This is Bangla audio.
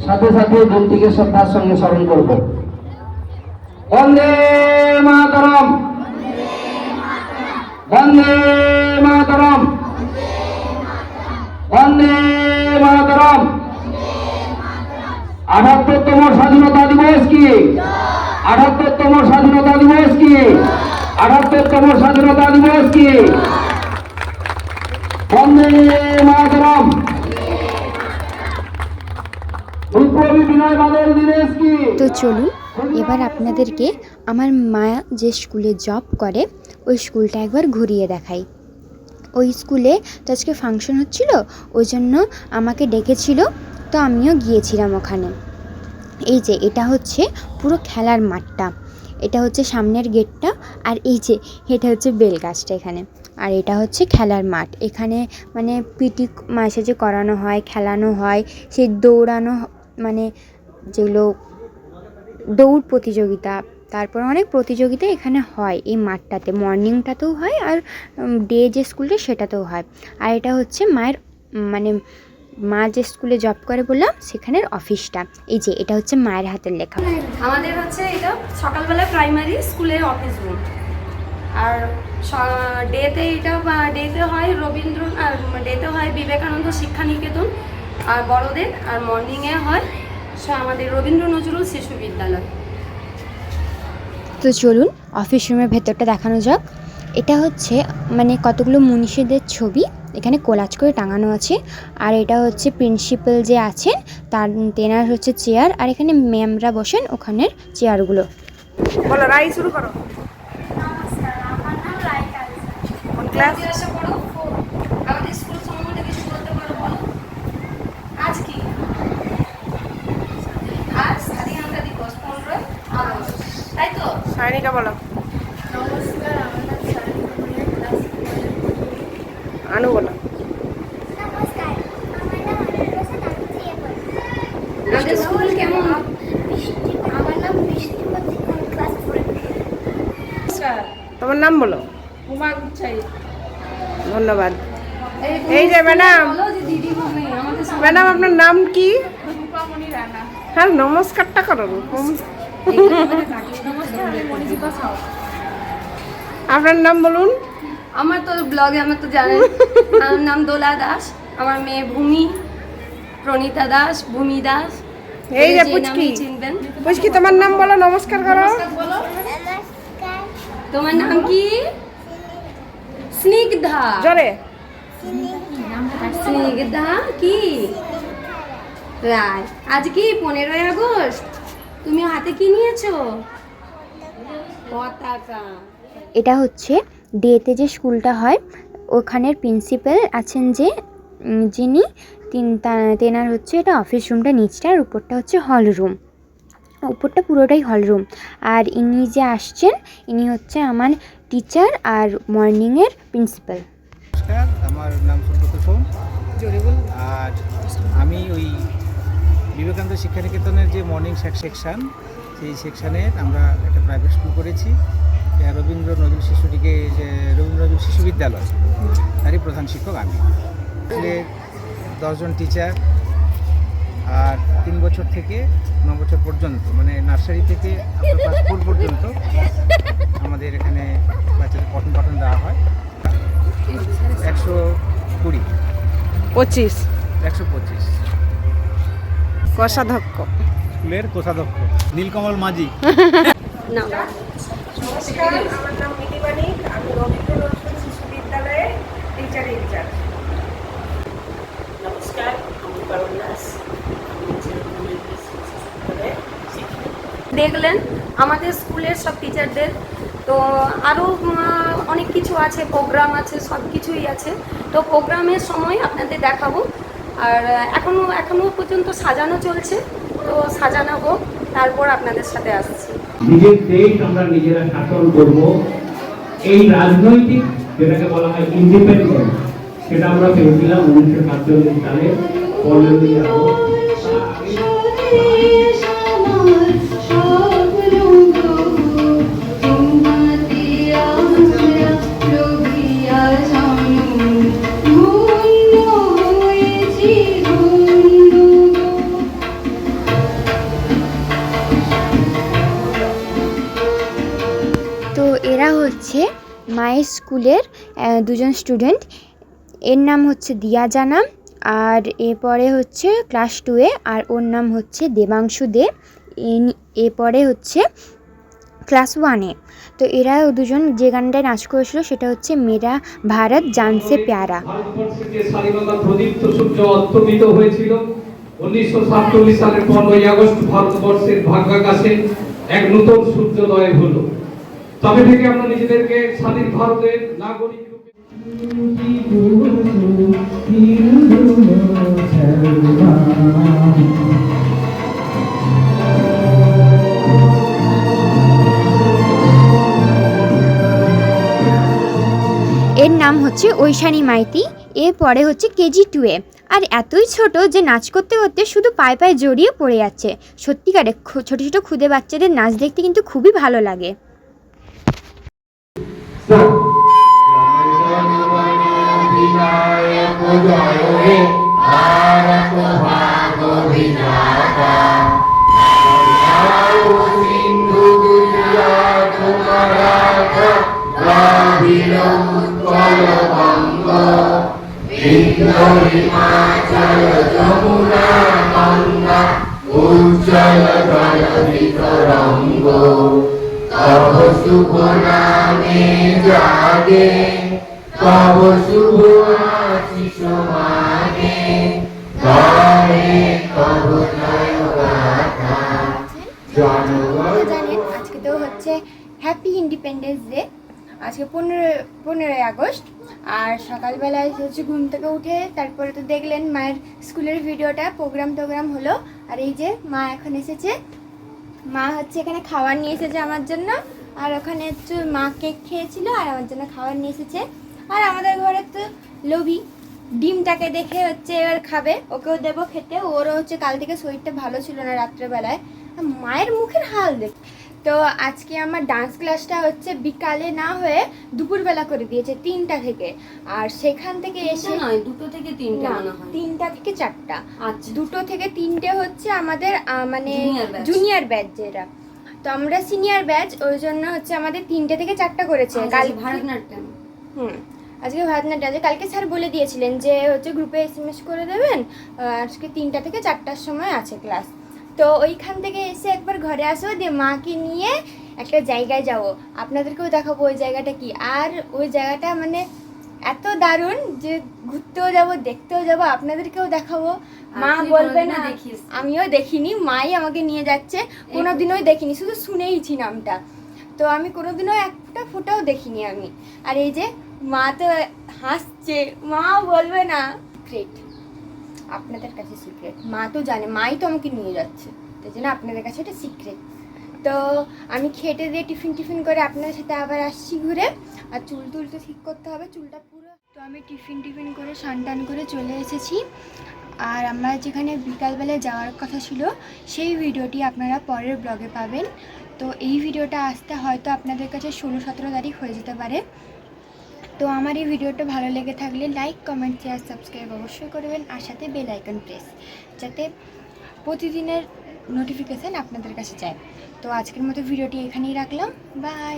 সাথে সাথে দিনটিকে শ্রদ্ধার সঙ্গে স্মরণ করব। বন্দে মাতরম, বন্দে মাতরম, বন্দে মাতরম। ৭৮তম স্বাধীনতা দিবস কি? ৭৮তম স্বাধীনতা দিবস কি? ৭৮তম স্বাধীনতা দিবস কি? বন্দে মাতরম। বিপ্লবী বিনয় বাদল দিবস কি? তো চলুন এবার আপনাদেরকে আমার মা যে স্কুলে জব করে ওই স্কুলটা একবার ঘুরিয়ে দেখাই। ওই স্কুলে তো আজকে ফাংশন হচ্ছিল, ওই জন্য আমাকে ডেকেছিল, তো আমিও গিয়েছিলাম ওখানে। এই যে এটা হচ্ছে পুরো খেলার মাঠটা, এটা হচ্ছে সামনের গেটটা, আর এই যে এটা হচ্ছে বেল গাছটা এখানে, আর এটা হচ্ছে খেলার মাঠ। এখানে মানে পিটি মাসে যে করানো হয়, খেলানো হয়, সেই দৌড়ানো মানে যেগুলো দৌড় প্রতিযোগিতা, তারপর অনেক প্রতিযোগিতা এখানে হয় এই মাঠটাতে। মর্নিংটাতেও হয় আর ডে যে স্কুলটা সেটাতেও হয়। আর এটা হচ্ছে মায়ের মানে মা যে স্কুলে জব করে বললাম সেখানের অফিসটা। এই যে এটা হচ্ছে মায়ের হাতের লেখা। আমাদের হচ্ছে এটা সকালবেলা প্রাইমারি স্কুলের অফিস রুম, আর ডেতে হয় রবীন্দ্র, আর ডেতে হয় বিবেকানন্দ শিক্ষা নিকেতন, আর বড়দের, আর মর্নিংয়ে হয় আমাদের রবীন্দ্র নজরুল শিশু বিদ্যালয়। তো চলুন অফিস রুমের ভেতরটা দেখানো যাক। এটা হচ্ছে মানে কতগুলো মনীষীদের ছবি এখানে কোলাজ করে টাঙানো আছে। আর এটা হচ্ছে প্রিন্সিপাল যে আছেন তার তেনার হচ্ছে চেয়ার, আর এখানে ম্যামরা বসেন ওখানের চেয়ারগুলো। বলো, রাই শুরু করো। নমস্কার, আমার নাম রাইকা। কোন ক্লাস? জিজ্ঞাসা করো আমাদের স্কুল সম্বন্ধে কিছু বলতে পারো, বলো। আজ কি? আজ স্বাধীনতা দিবস 15ই আগস্ট, তাই তো? সায়নিকা বলো। নমস্কার, আমার নাম সায়নিকা, ক্লাস 4। আনু বলো। নমস্কার, আমার নাম অনুপ্রসাদ, আমি 3 পড়ি। আমাদের স্কুল কেমন? আমার নাম বৃষ্টিপতি, আমি ক্লাস 4 পড়ি। নমস্কার, তোমার নাম বলো। উমা গুচ্ছাই। ধন্যবাদ। এই যে ম্যাডাম, বলো যে দিদি হবে আমাদের সঙ্গে। ম্যাডাম আপনার নাম কি? রূপামণি রানা। হ্যাঁ, নমস্কারটা করো। নমস্কার, আমি মনিজিতা সাউ। আপনার নাম বলুন। আমার তো ব্লগে আমার তো জানেন, আমার নাম দোলা দাস, আমার মেয়ে ভূমি, প্রণীতা দাস, ভূমি দাস। এই যে নামেই পুচকি, চিনবেন। পুচকি তোমার নাম বলো, নমস্কার করো। বলো, নমস্কার, তোমার নাম কি? স্নিগ্ধা। জোরে। স্নিগ্ধা কি রায়। আজ কি 15ই আগস্ট, তুমি হাতে কি নিয়েছো? পতাকা। এটা হচ্ছে ডেতে যে স্কুলটা হয় ওখানের প্রিন্সিপাল আছেন যে যিনি তেনার হচ্ছে এটা অফিস রুমটা নিচটা, আর উপরটা হচ্ছে হল রুম, উপরটা পুরোটাই হল রুম। আর ইনি যে আসছেন ইনি হচ্ছে আমার টিচার আর মর্নিংয়ের প্রিন্সিপাল। নমস্কার, আমার নাম সুব্রত সোম। আর আমি ওই বিবেকানন্দ শিক্ষা নিকেতনের যে মর্নিং সেকশন, সেই সেকশনের আমরা একটা প্রাইভেট স্কুল করেছি, রবীন্দ্র নজরুল শিশু বিদ্যালয়, তারই প্রধান শিক্ষক আমি। স্কুলে 10 জন টিচার, আর 3 বছর থেকে 9 বছর পর্যন্ত, মানে নার্সারি থেকে ক্লাস 4 পর্যন্ত আমাদের এখানে বাচ্চাদের পঠন পাঠন দেওয়া হয়। 120, 25 125 কোষাধ্যক্ষ। স্কুলের কোষাধ্যক্ষ নীলকমল মাঝি। নমস্কার, আমার নাম মিলি বাণিক, আমি রবীন্দ্র নজরুল শিশু বিদ্যালয়ের টিচার ইনচার্জ। নমস্কার, আমি পারুল দাস। দেখলেন আমাদের স্কুলের সব টিচারদের, তো আরও অনেক কিছু আছে, প্রোগ্রাম আছে, সব কিছুই আছে। তো প্রোগ্রামের সময় আপনাদের দেখাবো। আর এখনো পর্যন্ত সাজানো চলছে, তো সাজানো হোক, তারপর আপনাদের সাথে আসছি। নিজের দেশ আমরা নিজেরা শাসন করব, এই রাজনৈতিক যেটাকে বলা হয় ইন্ডিপেন্ডেন্স, সেটা আমরা পেয়েছিলাম 1947 সালে 15ই আগস্ট। হচ্ছে মায়ের স্কুলের দুজন স্টুডেন্ট। এর নাম হচ্ছে দিয়া জানা, আর এরপরে হচ্ছে ক্লাস 2-এ, আর ওর নাম হচ্ছে দেবাংশু দে। এরপরে হচ্ছে ক্লাস 1-এ। তো এরা দুজন যে গানটায় নাচ করেছিল সেটা হচ্ছে মেরা ভারত জানসে প্যারা। ভারতবর্ষের যে স্বাধীনতার প্রদীপ্ত সূর্য অস্তমিত হয়েছিল 1947 সালের 15ই আগস্ট, ভারতবর্ষের ভাগ্যাকাশে এক নতুন সূর্যোদয় হলো। তবে থেকে আমরা নিজেদেরকে স্বাধীন ভারতের নাগরিক রূপে এর নাম হচ্ছে ঐশানী মাইতি। এরপরে হচ্ছে কেজি 2-এ, আর এতই ছোট যে নাচ করতে করতে শুধু পায়ে পায়ে জড়িয়ে পড়ে যাচ্ছে। সত্যিকারে ছোট ছোট খুদে বাচ্চাদের নাচ দেখতে কিন্তু খুবই ভালো লাগে। জানেন আজকে তো হচ্ছে হ্যাপি ইন্ডিপেন্ডেন্স ডে। আজকে 15ই আগস্ট। আর সকালবেলায় হচ্ছে ঘুম থেকে উঠে তারপরে তো দেখলেন মায়ের স্কুলের ভিডিওটা, প্রোগ্রাম হলো। আর এই যে মা এখন এসেছে, মা হচ্ছে এখানে খাবার নিয়ে এসেছে আমার জন্য। আর ওখানে হচ্ছে মা কেক খেয়েছিল আর আমার জন্য খাবার নিয়ে এসেছে। আর আমাদের ঘরে তো লোভী, ডিমটাকে দেখে হচ্ছে এবার খাবে, ওকেও দেবো খেতে। ওরও হচ্ছে কাল থেকে শরীরটা ভালো ছিল না রাত্রেবেলায়। মায়ের মুখের হাল দেখ। তো আজকে আমার ডান্স ক্লাসটা হচ্ছে বিকালে না হয়ে দুপুরবেলা করে দিয়েছে 3টা থেকে। আর সেখান থেকে এসে নয়, 2টো থেকে 3টে মনে হয়। 3টা থেকে 4টা। আচ্ছা, 2টো থেকে 3টে হচ্ছে আমাদের মানে Junior batch। জুনিয়র ব্যাচ যেটা। তো আমরা সিনিয়র ব্যাচ, ওই জন্য হচ্ছে আমাদের 3টে থেকে 4টা করেছে কাল। ভারতনাট্যম। আজকে ভারতনাট্যম আছে। কালকে স্যার বলে দিয়েছিলেন যে হচ্ছে গ্রুপে SMS করে দেবেন, আজকে 3টা থেকে 4টার সময় আছে ক্লাস। তো ওইখান থেকে এসে একবার ঘরে আসবো, দিয়ে মাকে নিয়ে একটা জায়গায় যাব, আপনাদেরকেও দেখাবো ওই জায়গাটা কি। আর ওই জায়গাটা মানে এত দারুণ যে ঘুরতেও যাব, দেখতেও যাব, আপনাদেরকেও দেখাবো। মা বলবে না আমিও দেখিনি, মাই আমাকে নিয়ে যাচ্ছে। কোনোদিনও দেখিনি, শুধু শুনেইছি নামটা। তো আমি কোনোদিনও একটা ফোটাও দেখিনি আমি। আর এই যে মা তো হাসছে, মা বলবে না, সিক্রেট আপনাদের কাছে সিক্রেট। মা তো জানে, মাই তো আমাকে নিয়ে যাচ্ছে, তাই জন্য আপনাদের কাছে এটা সিক্রেট। তো আমি খেটে দিয়ে টিফিন করে আপনাদের সাথে আবার আসছি ঘুরে। আর চুল তো ঠিক করতে হবে, চুলটা পুরো। তো আমি টিফিন করে স্নান করে চলে এসেছি। আর আমরা যেখানে বিকালবেলায় যাওয়ার কথা ছিল সেই ভিডিওটি আপনারা পরের ব্লগে পাবেন। তো এই ভিডিওটা আসতে হয়তো আপনাদের কাছে 16-17 তারিখ হয়ে যেতে পারে। তো আমার এই ভিডিওটা ভালো লেগে থাকলে লাইক, কমেন্ট, শেয়ার, সাবস্ক্রাইব অবশ্যই করবেন। আর সাথে বেল আইকন প্রেস, যাতে প্রতিদিনের নোটিফিকেশান আপনাদের কাছে যায়। তো আজকের মতো ভিডিওটি এখানেই রাখলাম, বাই।